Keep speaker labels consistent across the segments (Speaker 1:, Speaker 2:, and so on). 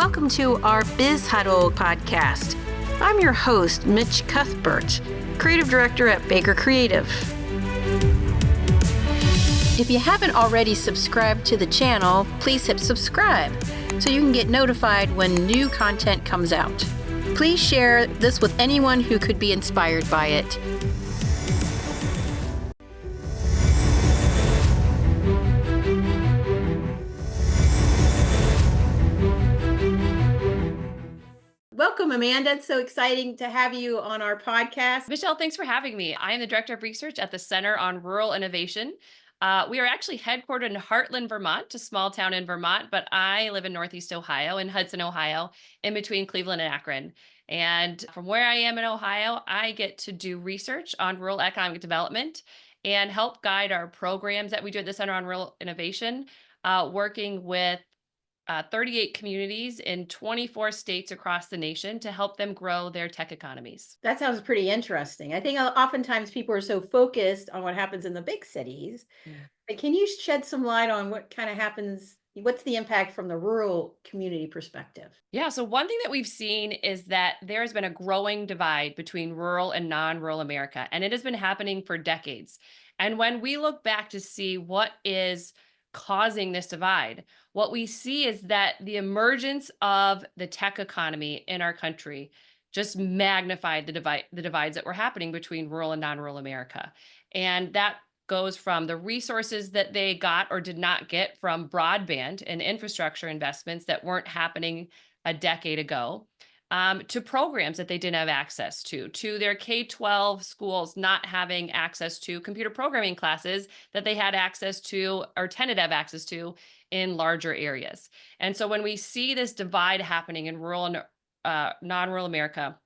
Speaker 1: Welcome to our Biz Huddle podcast. I'm your host, Mitch Cuthbert, Creative Director at Baker Creative. If you haven't already subscribed to the channel, please hit subscribe so you can get notified when new content comes out. Please share this with anyone who could be inspired by it. Welcome, Amanda. It's so exciting to have you on our podcast.
Speaker 2: Michelle, thanks for having me. I am the Director of Research at the Center on Rural Innovation. We are actually headquartered in Heartland, Vermont, a small town in Vermont, but I live in Northeast Ohio, in Hudson, Ohio, in between Cleveland and Akron. And from where I am in Ohio, I get to do research on rural economic development and help guide our programs that we do at the Center on Rural Innovation, working with 38 communities in 24 states across the nation to help them grow their tech economies.
Speaker 1: That sounds pretty interesting. I think oftentimes people are so focused on what happens in the big cities.
Speaker 2: Mm.
Speaker 1: But can you shed some light on what kind of happens? What's the impact from the rural community perspective?
Speaker 2: Yeah, so one thing that we've seen is that there has been a growing divide between rural and non-rural America, and it has been happening for decades. And when we look back to see what is causing this divide, what we see is that the emergence of the tech economy in our country just magnified the divides that were happening between rural and non-rural America. And that goes from the resources that they got or did not get from broadband and infrastructure investments that weren't happening a decade ago, to programs that they didn't have access to their K-12 schools not having access to computer programming classes that they had access to or tended to have access to in larger areas. And so when we see this divide happening in rural and non-rural America,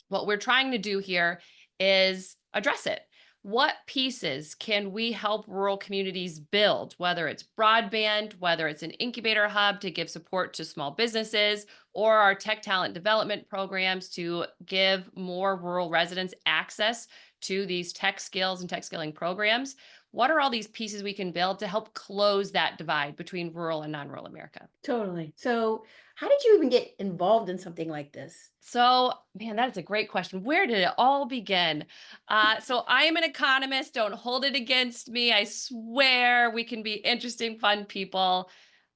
Speaker 2: what we're trying to do here is address it. What pieces can we help rural communities build, whether it's broadband, whether it's an incubator hub to give support to small businesses, or our tech talent development programs to give more rural residents access to these tech skills and tech skilling programs? What are all these pieces we can build to help close that divide between rural and non-rural America?
Speaker 1: Totally. So, how did you even get involved in something like this?
Speaker 2: So, man, that is a great question. Where did it all begin? So, I am an economist. Don't hold it against me. I swear we can be interesting, fun people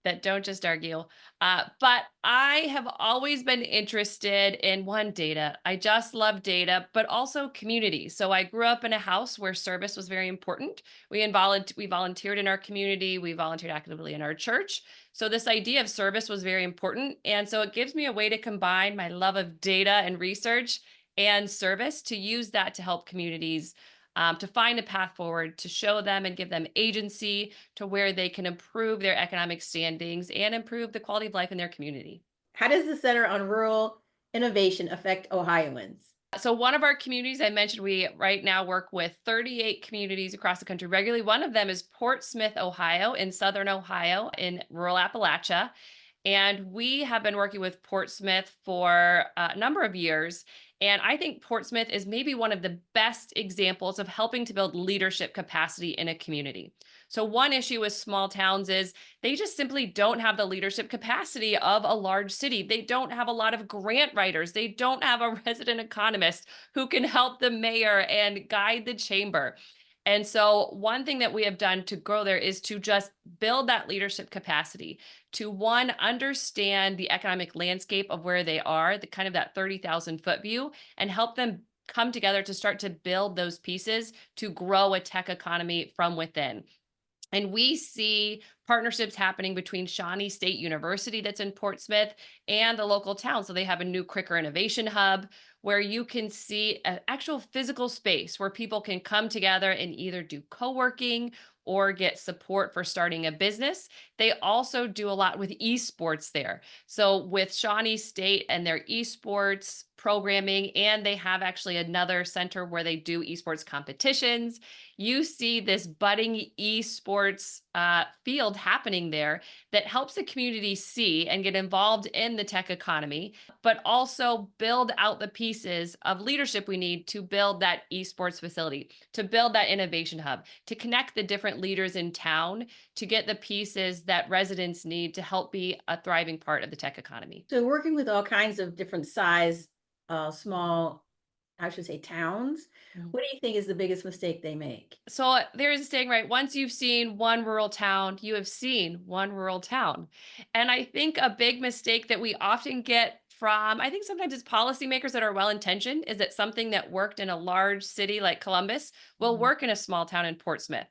Speaker 2: that don't just argue. But I have always been interested in one, data. I just love data, but also community. So, I grew up in a house where service was very important. We volunteered in our community. We volunteered actively in our church. So this idea of service was very important. And so it gives me a way to combine my love of data and research and service to use that to help communities, to find a path forward, to show them and give them agency to where they can improve their economic standings and improve the quality of life in their community.
Speaker 1: How does the Center on Rural Innovation affect Ohioans?
Speaker 2: So one of our communities I mentioned, we right now work with 38 communities across the country regularly. One of them is Portsmouth, Ohio, in Southern Ohio, in rural Appalachia. And we have been working with Portsmouth for a number of years. And I think Portsmouth is maybe one of the best examples of helping to build leadership capacity in a community. So one issue with small towns is they just simply don't have the leadership capacity of a large city. They don't have a lot of grant writers. They don't have a resident economist who can help the mayor and guide the chamber. And so one thing that we have done to grow there is to just build that leadership capacity to, one, understand the economic landscape of where they are, the kind of that 30,000 foot view, and help them come together to start to build those pieces to grow a tech economy from within. And we see partnerships happening between Shawnee State University that's in Portsmouth and the local town. So they have a new Cricker Innovation Hub where you can see an actual physical space where people can come together and either do co-working or get support for starting a business. They also do a lot with esports there. So with Shawnee State and their esports programming, and they have actually another center where they do esports competitions. You see this budding esports field happening there that helps the community see and get involved in the tech economy, but also build out the pieces of leadership we need to build that esports facility, to build that innovation hub, to connect the different different leaders in town to get the pieces that residents need to help be a thriving part of the tech economy.
Speaker 1: So working with all kinds of different size, small, I should say towns, what do you think is the biggest mistake they make?
Speaker 2: So there is a saying, right? Once you've seen one rural town, you have seen one rural town. And I think a big mistake that we often get from, I think sometimes it's policymakers that are well intentioned, is that something that worked in a large city like Columbus will
Speaker 1: Mhm.
Speaker 2: work in a small town in Portsmouth.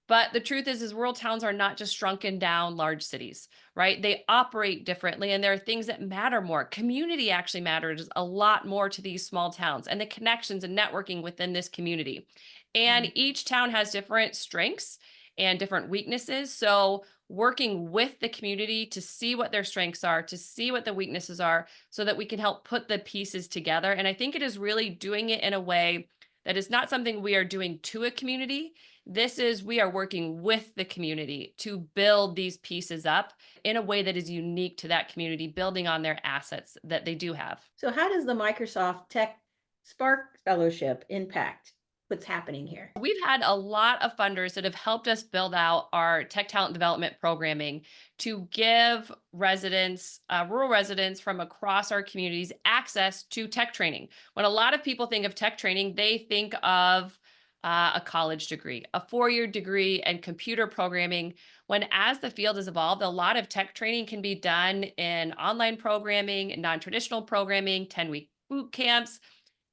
Speaker 2: But the truth is rural towns are not just shrunken down large cities, right? They operate differently and there are things that matter more. Community actually matters a lot more to these small towns and the connections and networking within this community. And
Speaker 1: Mhm.
Speaker 2: each town has different strengths and different weaknesses. So, working with the community to see what their strengths are, to see what the weaknesses are, so that we can help put the pieces together. And I think it is really doing it in a way that is not something we are doing to a community. This is we are working with the community to build these pieces up in a way that is unique to that community, building on their assets that they do have.
Speaker 1: So how does the Microsoft Tech Spark Fellowship impact what's happening here?
Speaker 2: We've had a lot of funders that have helped us build out our tech talent development programming to give residents, rural residents from across our communities, access to tech training. When a lot of people think of tech training, they think of a college degree, a 4-year degree, and computer programming. When, as the field has evolved, a lot of tech training can be done in online programming, non traditional programming, 10-week boot camps.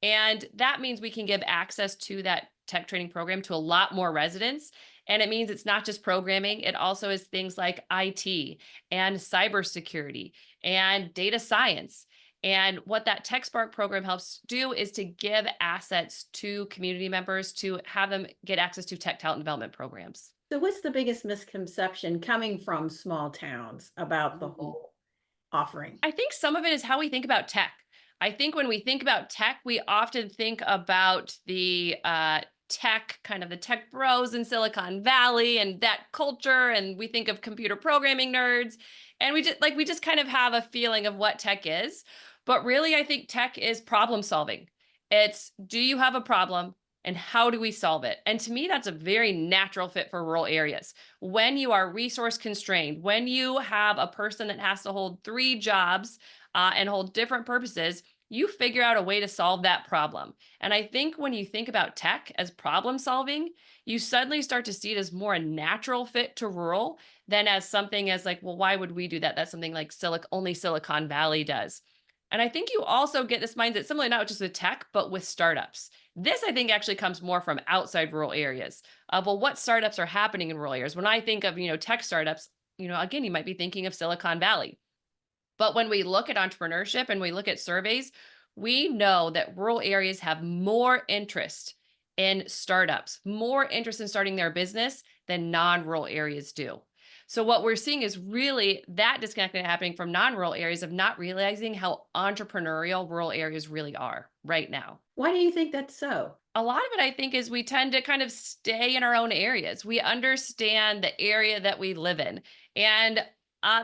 Speaker 2: And that means we can give access to that tech training program to a lot more residents. And it means it's not just programming, it also is things like IT and cybersecurity and data science. And what that Tech Spark program helps do is to give assets to community members to have them get access to tech talent development programs.
Speaker 1: So what's the biggest misconception coming from small towns about the whole offering?
Speaker 2: I think some of it is how we think about tech. I think when we think about tech, we often think about the tech, kind of the tech bros in Silicon Valley and that culture, and we think of computer programming nerds, and we just kind of have a feeling of what tech is. But really, I think tech is problem solving. It's, do you have a problem? And how do we solve it? And to me, that's a very natural fit for rural areas. When you are resource constrained, when you have a person that has to hold 3 jobs and hold different purposes, you figure out a way to solve that problem. And I think when you think about tech as problem solving, you suddenly start to see it as more a natural fit to rural than as something as like, well, why would we do that? That's something like only Silicon Valley does. And I think you also get this mindset similarly, not just with tech, but with startups. This, I think, actually comes more from outside rural areas. Well, what startups are happening in rural areas? When I think of, tech startups, again, you might be thinking of Silicon Valley. But when we look at entrepreneurship and we look at surveys, we know that rural areas have more interest in startups, more interest in starting their business than non-rural areas do. So what we're seeing is really that disconnect happening from non-rural areas of not realizing how entrepreneurial rural areas really are right now.
Speaker 1: Why do you think that's so?
Speaker 2: A lot of it, I think, is we tend to kind of stay in our own areas. We understand the area that we live in. And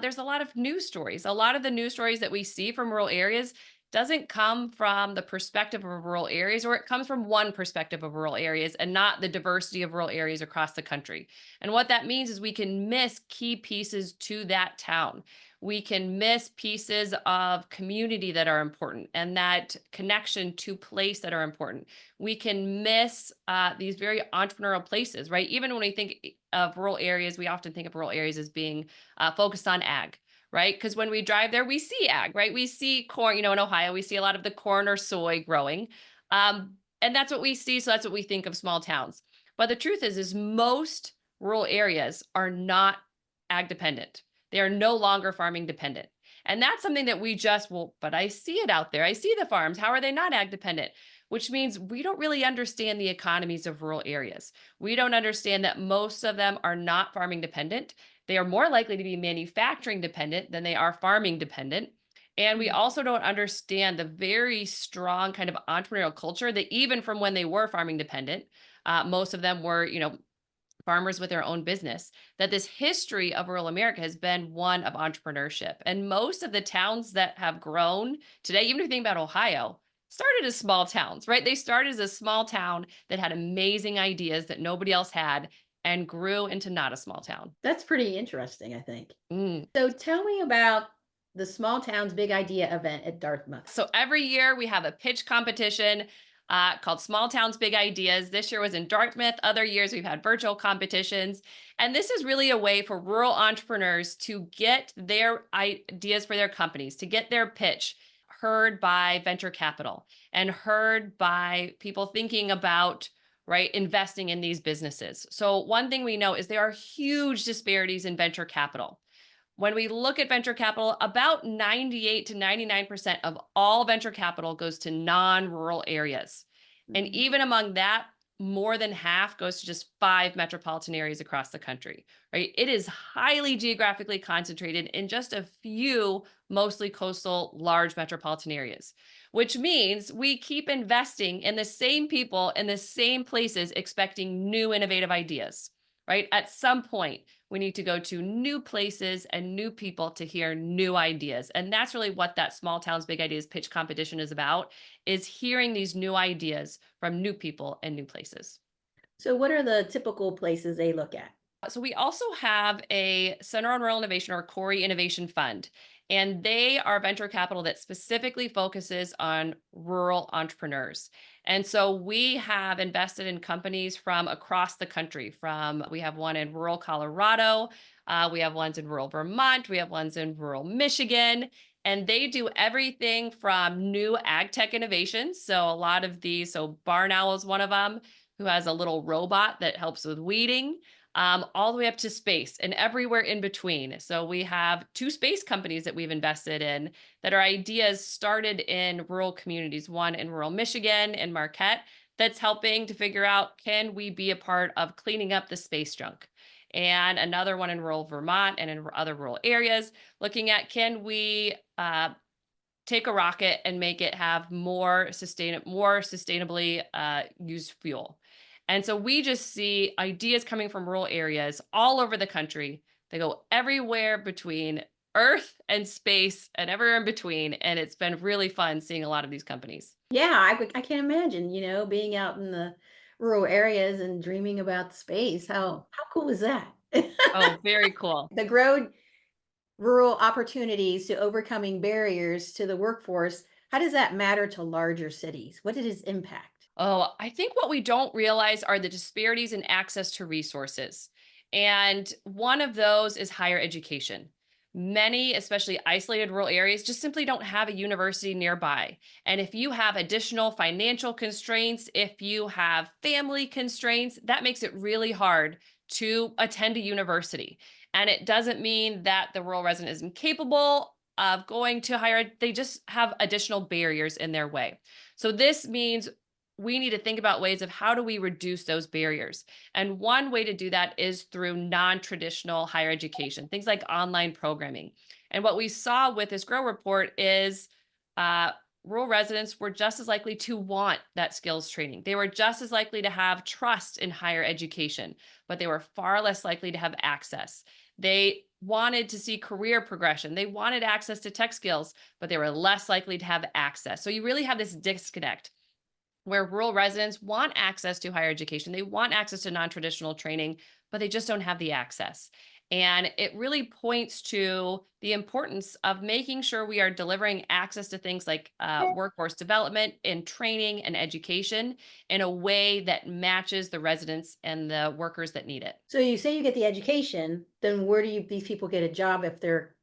Speaker 2: there's a lot of news stories. A lot of the news stories that we see from rural areas doesn't come from the perspective of rural areas, or it comes from one perspective of rural areas and not the diversity of rural areas across the country. And what that means is we can miss key pieces to that town. We can miss pieces of community that are important and that connection to place that are important. We can miss these very entrepreneurial places, right? Even when we think of rural areas, we often think of rural areas as being focused on ag, right? Because when we drive there, we see ag, right? We see corn, in Ohio, we see a lot of the corn or soy growing. And that's what we see. So that's what we think of small towns. But the truth is most rural areas are not ag dependent. They are no longer farming dependent. And that's something that we just, well, but I see it out there. I see the farms. How are they not ag dependent? Which means we don't really understand the economies of rural areas. We don't understand that most of them are not farming dependent. They are more likely to be manufacturing dependent than they are farming dependent. And we also don't understand the very strong kind of entrepreneurial culture that even from when they were farming dependent, most of them were, farmers with their own business, that this history of rural America has been one of entrepreneurship. And most of the towns that have grown today, even if you think about Ohio, started as small towns, right? They started as a small town that had amazing ideas that nobody else had. and grew into not a small town.
Speaker 1: That's pretty interesting, I think.
Speaker 2: Mm.
Speaker 1: So tell me about the Small Towns Big Idea event at Dartmouth.
Speaker 2: So every year we have a pitch competition called Small Towns Big Ideas. This year was in Dartmouth. Other years we've had virtual competitions. And this is really a way for rural entrepreneurs to get their ideas for their companies, to get their pitch heard by venture capital and heard by people thinking about right investing in these businesses. So one thing we know is there are huge disparities in venture capital. When we look at venture capital, about 98 to 99% of all venture capital goes to non-rural areas. And
Speaker 1: Mhm.
Speaker 2: even among that, more than half goes to just 5 metropolitan areas across the country, right? It is highly geographically concentrated in just a few, mostly coastal, large metropolitan areas, which means we keep investing in the same people in the same places, expecting new innovative ideas, right? At some point, we need to go to new places and new people to hear new ideas. And that's really what that Small Towns Big Ideas pitch competition is about, is hearing these new ideas from new people and new places.
Speaker 1: So what are the typical places they look at?
Speaker 2: So we also have a Center on Rural Innovation, or Cori Innovation Fund, and they are venture capital that specifically focuses on rural entrepreneurs. And so we have invested in companies from across the country. We have one in rural Colorado, we have ones in rural Vermont, we have ones in rural Michigan, and they do everything from new ag tech innovations. So a lot of these, so Barn Owl is one of them, who has a little robot that helps with weeding, all the way up to space and everywhere in between. So we have 2 space companies that we've invested in that are ideas started in rural communities, one in rural Michigan in Marquette, that's helping to figure out, can we be a part of cleaning up the space junk? And another one in rural Vermont and in other rural areas, looking at, can we take a rocket and make it have more sustainably used fuel. And so we just see ideas coming from rural areas all over the country. They go everywhere between Earth and space and everywhere in between. And it's been really fun seeing a lot of these companies.
Speaker 1: Yeah, I can't imagine, being out in the rural areas and dreaming about space. How cool is that?
Speaker 2: Oh, very cool.
Speaker 1: The grow rural opportunities to overcoming barriers to the workforce. How does that matter to larger cities? What did its impact?
Speaker 2: Oh, I think what we don't realize are the disparities in access to resources. And one of those is higher education. Many, especially isolated rural areas, just simply don't have a university nearby. And if you have additional financial constraints, if you have family constraints, that makes it really hard to attend a university. And it doesn't mean that the rural resident is incapable of going to they just have additional barriers in their way. So this means we need to think about ways of how do we reduce those barriers. And one way to do that is through non-traditional higher education, things like online programming. And what we saw with this Grow report is uh, rural residents were just as likely to want that skills training. They were just as likely to have trust in higher education, but they were far less likely to have access. They wanted to see career progression. They wanted access to tech skills, but they were less likely to have access. So you really have this disconnect where rural residents want access to higher education. They want access to non-traditional training, but they just don't have the access. And it really points to the importance of making sure we are delivering access to things like workforce development and training and education in a way that matches the residents and the workers that need it.
Speaker 1: So you say you get the education, then where do these people get a job if they're,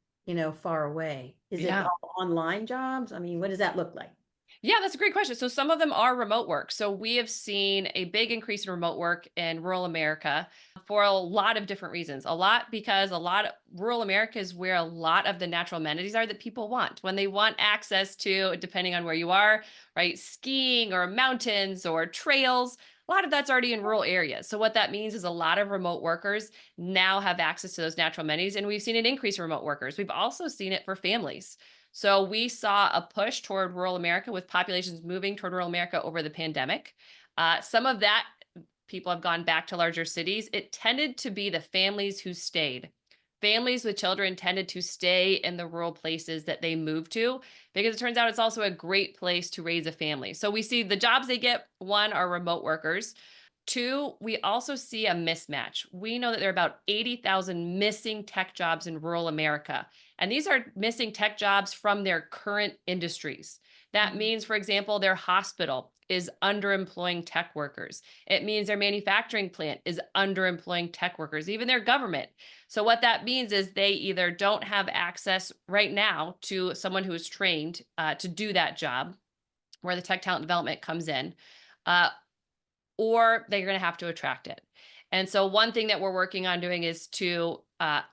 Speaker 1: far away? Is it
Speaker 2: Yeah.
Speaker 1: all online jobs? I mean, what does that look like?
Speaker 2: Yeah, that's a great question. So some of them are remote work. So we have seen a big increase in remote work in rural America for a lot of different reasons. A lot because a lot of rural America is where a lot of the natural amenities are that people want. When they want access to, depending on where you are, right, skiing or mountains or trails, a lot of that's already in rural areas. So what that means is a lot of remote workers now have access to those natural amenities, and we've seen an increase in remote workers. We've also seen it for families. So we saw a push toward rural America with populations moving toward rural America over the pandemic. Some of that people have gone back to larger cities. It tended to be the families who stayed. Families with children tended to stay in the rural places that they moved to because it turns out it's also a great place to raise a family. So we see the jobs they get, one, are remote workers. Two, we also see a mismatch. We know that there are about 80,000 missing tech jobs in rural America. And these are missing tech jobs from their current industries. That
Speaker 1: Mhm.
Speaker 2: means, for example, their hospital is underemploying tech workers. It means their manufacturing plant is underemploying tech workers, even their government. So, what that means is they either don't have access right now to someone who is trained to do that job, where the tech talent development comes in. Uh, or they're going to have to attract it. And so, one thing that we're working on doing is to,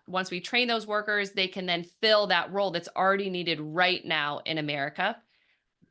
Speaker 2: once we train those workers, they can then fill that role that's already needed right now in America.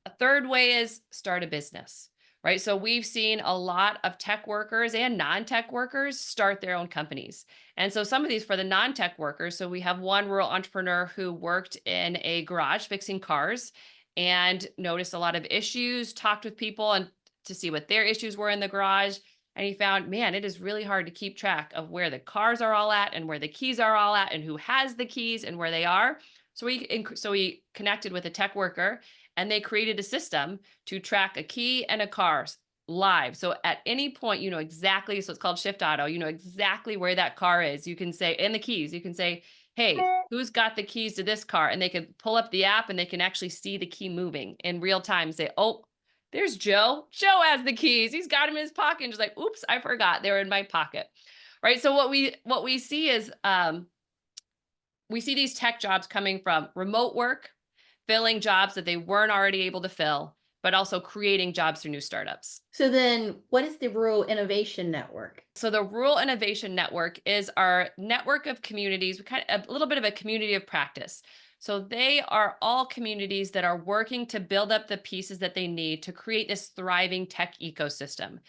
Speaker 2: A third way is start a business, right? So, we've seen a lot of tech workers and non tech workers start their own companies. And so, some of these for the non tech workers. So, we have one rural entrepreneur who worked in a garage fixing cars and noticed a lot of issues, talked with people and to see what their issues were in the garage. And he found, man, it is really hard to keep track of where the cars are all at and where the keys are all at and who has the keys and where they are. So we connected with a tech worker and they created a system to track a key and a car live. So at any point, you know exactly, so it's called Shift Auto, you know exactly where that car is. You can say, and the keys, you can say, hey, who's got the keys to this car? And they can pull up the app and they can actually see the key moving in real time. Say, oh, there's Joe. Joe has the keys. He's got them in his pocket. And just like, oops, I forgot they were in my pocket. Right. So what we see is we see these tech jobs coming from remote work, filling jobs that they weren't already able to fill, but also creating jobs through new startups.
Speaker 1: So then, what is the Rural Innovation Network?
Speaker 2: So the Rural Innovation Network is our network of communities, we kind of a little bit of a community of practice. So they are all communities that are working to build up the pieces that they need to create this thriving tech ecosystem.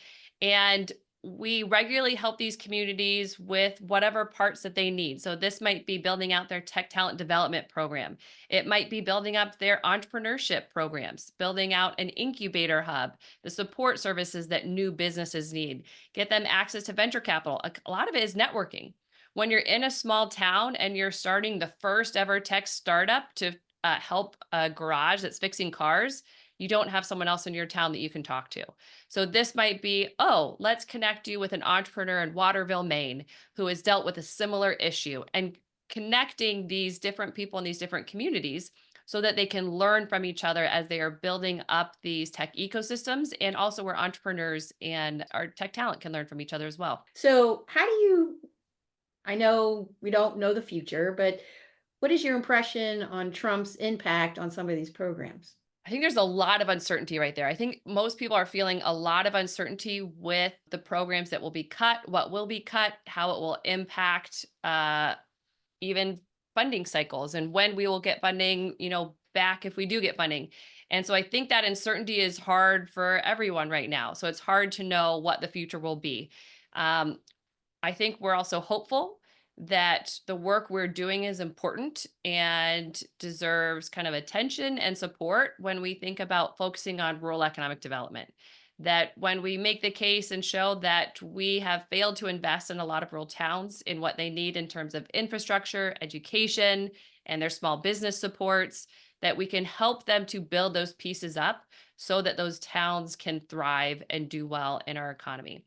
Speaker 2: And we regularly help these communities with whatever parts that they need. So this might be building out their tech talent development program. It might be building up their entrepreneurship programs, building out an incubator hub, the support services that new businesses need, get them access to venture capital. A lot of it is networking. When you're in a small town and you're starting the first ever tech startup to help a garage that's fixing cars, you don't have someone else in your town that you can talk to. So this might be, oh, let's connect you with an entrepreneur in Waterville, Maine, who has dealt with a similar issue, and connecting these different people in these different communities so that they can learn from each other as they are building up these tech ecosystems, and also where entrepreneurs and our tech talent can learn from each other as well.
Speaker 1: So, how do you, I know we don't know the future, but what is your impression on Trump's impact on some of these programs?
Speaker 2: I think there's a lot of uncertainty right there. I think most people are feeling a lot of uncertainty with the programs that will be cut, what will be cut, how it will impact even funding cycles and when we will get funding, back if we do get funding. And so I think that uncertainty is hard for everyone right now. So it's hard to know what the future will be. Um, I think we're also hopeful that the work we're doing is important and deserves kind of attention and support when we think about focusing on rural economic development. That when we make the case and show that we have failed to invest in a lot of rural towns in what they need in terms of infrastructure, education, and their small business supports, that we can help them to build those pieces up so that those towns can thrive and do well in our economy.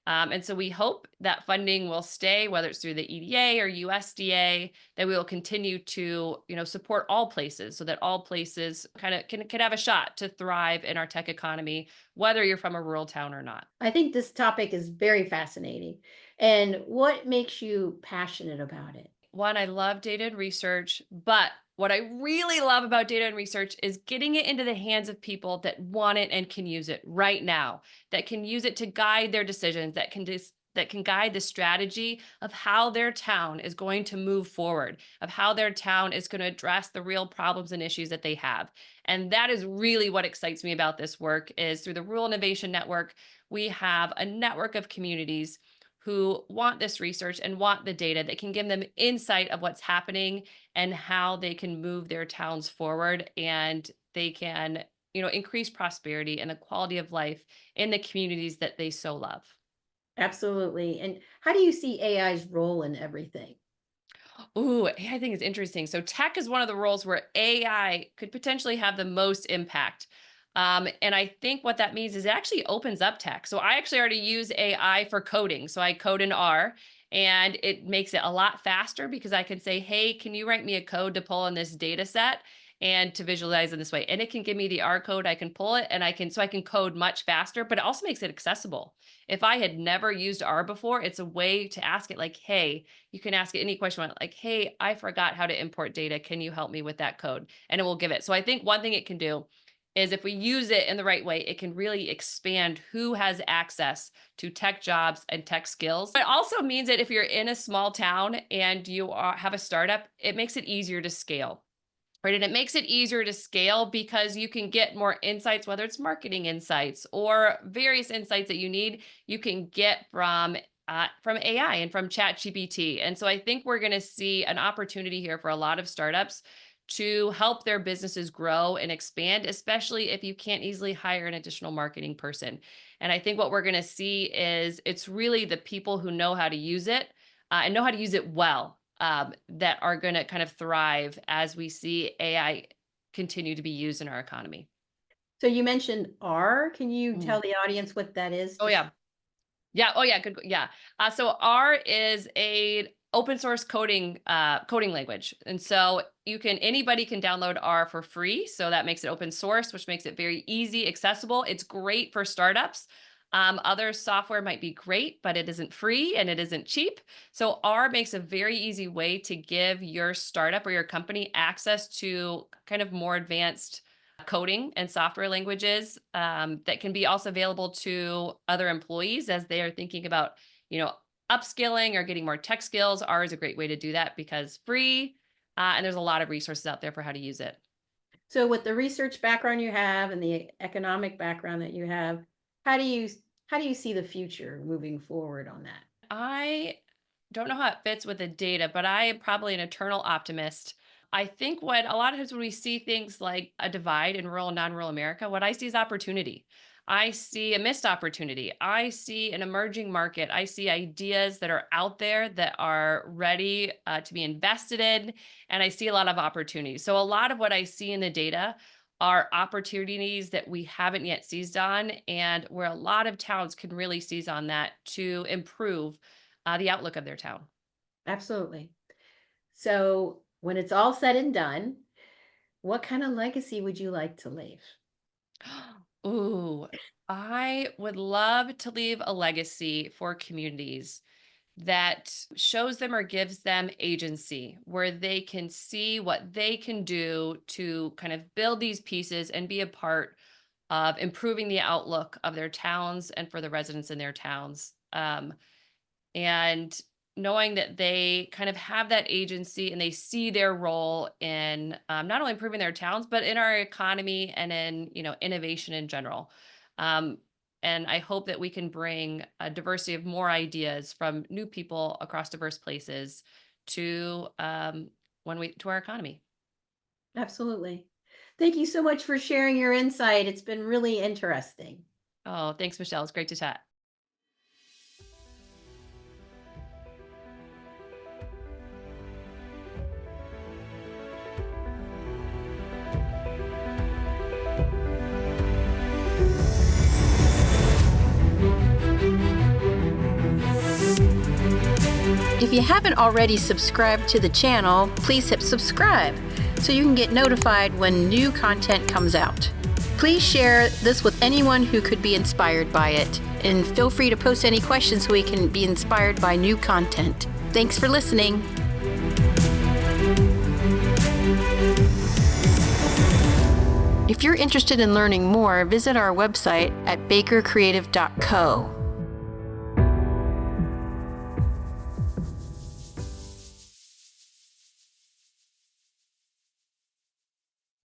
Speaker 2: And so we hope that funding will stay, whether it's through the EDA or USDA, that we will continue to, support all places so that all places kind of can have a shot to thrive in our tech economy, whether you're from a rural town or not.
Speaker 1: I think this topic is very fascinating. And what makes you passionate about it?
Speaker 2: One, I love data and research, but what I really love about data and research is getting it into the hands of people that want it and can use it right now, that can use it to guide their decisions, that can guide the strategy of how their town is going to move forward, of how their town is going to address the real problems and issues that they have. And that is really what excites me about this work is through the Rural Innovation Network, we have a network of communities who want this research and want the data that can give them insight of what's happening and how they can move their towns forward, and they can, increase prosperity and the quality of life in the communities that they so love.
Speaker 1: Absolutely. And how do you see AI's role in everything?
Speaker 2: Ooh, I think it's interesting. So tech is one of the roles where AI could potentially have the most impact. And I think what that means is it actually opens up tech. So I actually already use AI for coding. So I code in R, and it makes it a lot faster because I can say, hey, can you write me a code to pull in this data set and to visualize in this way? And it can give me the R code, I can pull it, and I can code much faster, but it also makes it accessible. If I had never used R before, it's a way to ask it like, hey, you can ask it any question like, hey, I forgot how to import data. Can you help me with that code? And it will give it. So I think one thing it can do is if we use it in the right way, it can really expand who has access to tech jobs and tech skills. It also means that if you're in a small town and have a startup, it makes it easier to scale. Right. And it makes it easier to scale because you can get more insights, whether it's marketing insights or various insights that you need, you can get from AI and from ChatGPT. And so I think we're going to see an opportunity here for a lot of startups to help their businesses grow and expand, especially if you can't easily hire an additional marketing person. And I think what we're going to see is it's really the people who know how to use it and know how to use it well that are going to kind of thrive as we see AI continue to be used in our economy.
Speaker 1: So you mentioned R. Can you
Speaker 2: Mhm.
Speaker 1: tell the audience what that is?
Speaker 2: Oh
Speaker 1: Just
Speaker 2: yeah. Yeah. Oh, yeah. Good. Yeah. So R is a open source coding language, and so anybody can download R for free. So that makes it open source, which makes it very easy, accessible. It's great for startups. Other software might be great, but it isn't free and it isn't cheap. So R makes a very easy way to give your startup or your company access to kind of more advanced coding and software languages that can be also available to other employees as they are thinking about, you know, upskilling or getting more tech skills. R is a great way to do that because free, and there's a lot of resources out there for how to use it.
Speaker 1: so with the research background you have and the economic background that you have, how do you how do you see the future moving forward on that?
Speaker 2: I don't know how it fits with the data, but I am probably an eternal optimist. I think what a lot of times when we see things like a divide in rural and non-rural America, what I see is opportunity. I see a missed opportunity. I see an emerging market. I see ideas that are out there that are ready to be invested in, and I see a lot of opportunities. So a lot of what I see in the data are opportunities that we haven't yet seized on, and where a lot of towns can really seize on that to improve the outlook of their town.
Speaker 1: Absolutely. So when it's all said and done, what kind of legacy would you like to leave?
Speaker 2: Ooh, I would love to leave a legacy for communities that shows them or gives them agency, where they can see what they can do to kind of build these pieces and be a part of improving the outlook of their towns and for the residents in their towns. And knowing that they kind of have that agency and they see their role in not only improving their towns but in our economy and in innovation in general. um, and I hope that we can bring a diversity of more ideas from new people across diverse places to to our economy.
Speaker 1: Absolutely. Thank you so much for sharing your insight. It's been really interesting.
Speaker 2: Oh, thanks, Michelle. It's great to chat.
Speaker 1: If you haven't already subscribed to the channel, please hit subscribe so you can get notified when new content comes out. Please share this with anyone who could be inspired by it, and feel free to post any questions so we can be inspired by new content. Thanks for listening. If you're interested in learning more, visit our website at bakercreative.co.